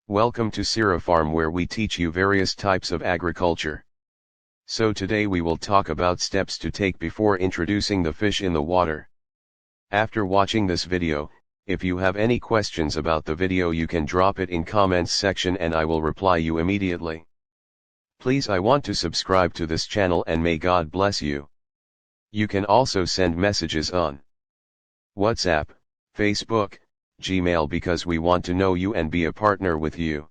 Welcome to Sira Farm, where we teach you various types of agriculture. So today we will talk about steps to take before introducing the fish in the water. After watching this video, if you have any questions about the video, you can drop it in comments section and I will reply you immediately. Please, I want to subscribe to this channel and may God bless you. You can also send messages on WhatsApp, Facebook, Gmail because we want to know you and be a partner with you.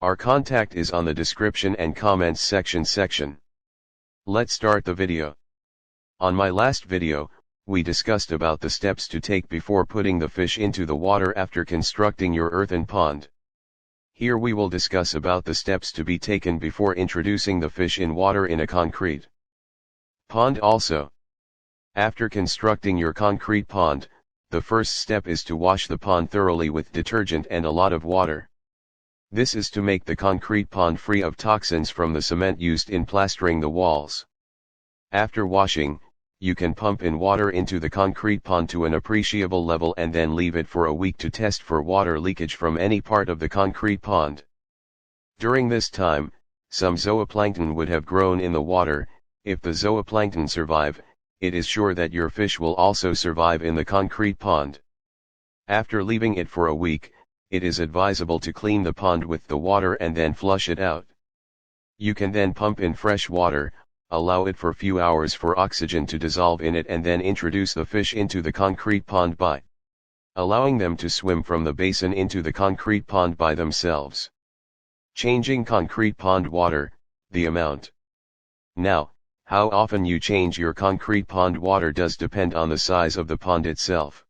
Our contact is on the description and comments section. Let's start the video. On my last video, we discussed about the steps to take before putting the fish into the water after constructing your earthen pond. Here we will discuss about the steps to be taken before introducing the fish in water in a concrete pond also. After constructing your concrete pond, the first step is to wash the pond thoroughly with detergent and a lot of water. This is to make the concrete pond free of toxins from the cement used in plastering the walls. After washing, you can pump in water into the concrete pond to an appreciable level and then leave it for a week to test for water leakage from any part of the concrete pond. During this time, some zooplankton would have grown in the water. If the zooplankton survive, it is sure that your fish will also survive in the concrete pond. After leaving it for a week, it is advisable to clean the pond with the water and then flush it out. You can then pump in fresh water, allow it for a few hours for oxygen to dissolve in it and then introduce the fish into the concrete pond by allowing them to swim from the basin into the concrete pond by themselves. Changing concrete pond water, the amount. Now, how often you change your concrete pond water does depend on the size of the pond itself.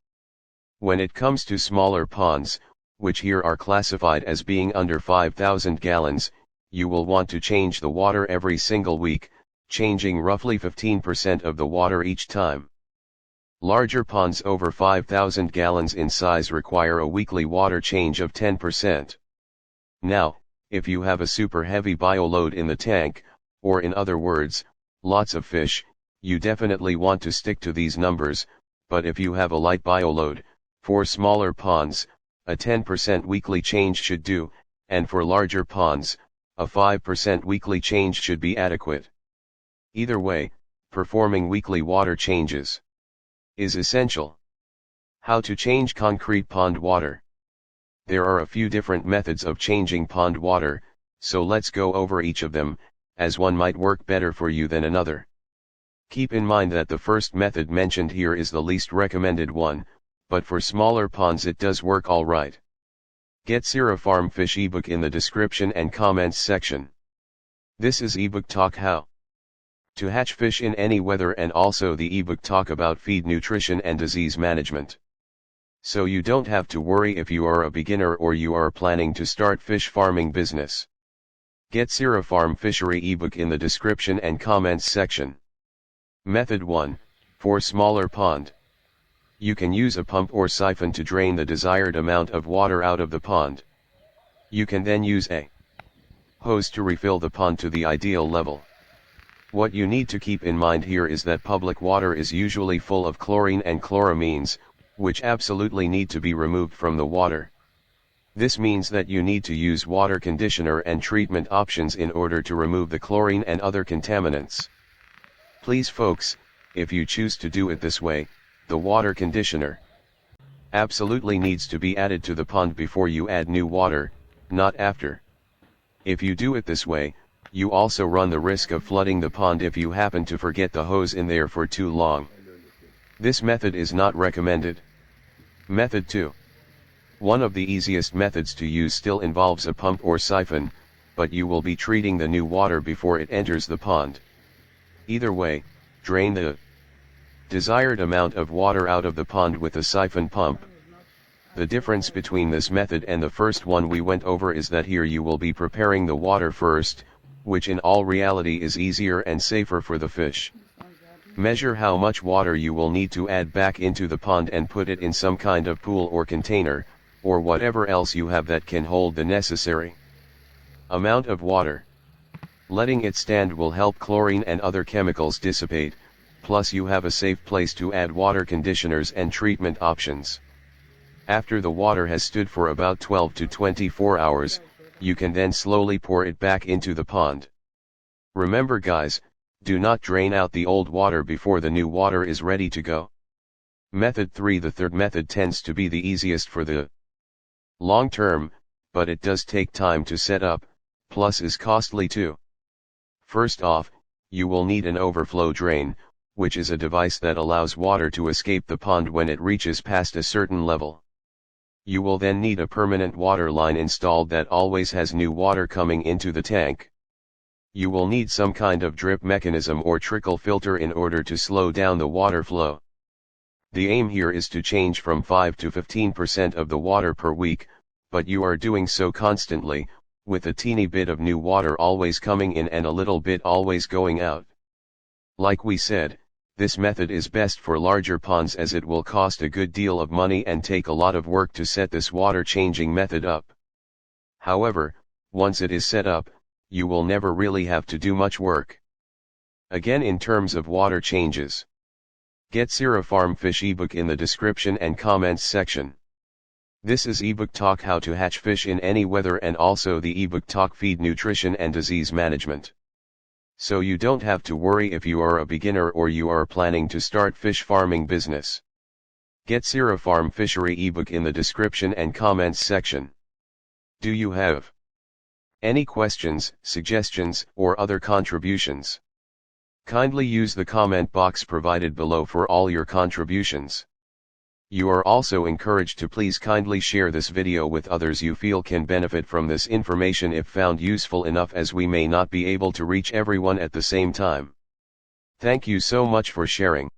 When it comes to smaller ponds, which here are classified as being under 5,000 gallons, you will want to change the water every single week, changing roughly 15% of the water each time. Larger ponds over 5,000 gallons in size require a weekly water change of 10%. Now, if you have a super heavy bioload in the tank, or in other words, lots of fish, you definitely want to stick to these numbers, but if you have a light bioload, for smaller ponds, a 10% weekly change should do, and for larger ponds, a 5% weekly change should be adequate. Either way, performing weekly water changes is essential. How to change concrete pond water? There are a few different methods of changing pond water, so let's go over each of them, as one might work better for you than another. Keep in mind that the first method mentioned here is the least recommended one, but for smaller ponds it does work alright. Get Sira Farm Fish ebook in the description and comments section. This is ebook talk how to hatch fish in any weather, and also the ebook talk about feed nutrition and disease management. So you don't have to worry if you are a beginner or you are planning to start fish farming business. Get Sira Farm Fishery ebook in the description and comments section. Method 1, for smaller pond. You can use a pump or siphon to drain the desired amount of water out of the pond. You can then use a hose to refill the pond to the ideal level. What you need to keep in mind here is that public water is usually full of chlorine and chloramines, which absolutely need to be removed from the water. This means that you need to use water conditioner and treatment options in order to remove the chlorine and other contaminants. Please folks, if you choose to do it this way, the water conditioner absolutely needs to be added to the pond before you add new water, not after. If you do it this way, you also run the risk of flooding the pond if you happen to forget the hose in there for too long. This method is not recommended. Method 2. One of the easiest methods to use still involves a pump or siphon, but you will be treating the new water before it enters the pond. Either way, drain the desired amount of water out of the pond with a siphon pump. The difference between this method and the first one we went over is that here you will be preparing the water first, which in all reality is easier and safer for the fish. Measure how much water you will need to add back into the pond and put it in some kind of pool or container, or whatever else you have that can hold the necessary amount of water. Letting it stand will help chlorine and other chemicals dissipate, plus you have a safe place to add water conditioners and treatment options. After the water has stood for about 12 to 24 hours, you can then slowly pour it back into the pond. Remember guys, do not drain out the old water before the new water is ready to go. Method 3. The third method tends to be the easiest for the long term, but it does take time to set up, plus is costly too. First off, you will need an overflow drain, which is a device that allows water to escape the pond when it reaches past a certain level. You will then need a permanent water line installed that always has new water coming into the tank. You will need some kind of drip mechanism or trickle filter in order to slow down the water flow. The aim here is to change from 5 to 15% of the water per week, but you are doing so constantly, with a teeny bit of new water always coming in and a little bit always going out. Like we said, this method is best for larger ponds as it will cost a good deal of money and take a lot of work to set this water changing method up. However, once it is set up, you will never really have to do much work. Again, in terms of water changes, get Sierra Farm Fish ebook in the description and comments section. This is ebook talk how to hatch fish in any weather and also the ebook talk feed nutrition and disease management. So you don't have to worry if you are a beginner or you are planning to start fish farming business. Get Sierra Farm Fishery ebook in the description and comments section. Do you have any questions, suggestions, or other contributions? Kindly use the comment box provided below for all your contributions. You are also encouraged to please kindly share this video with others you feel can benefit from this information if found useful enough, as we may not be able to reach everyone at the same time. Thank you so much for sharing.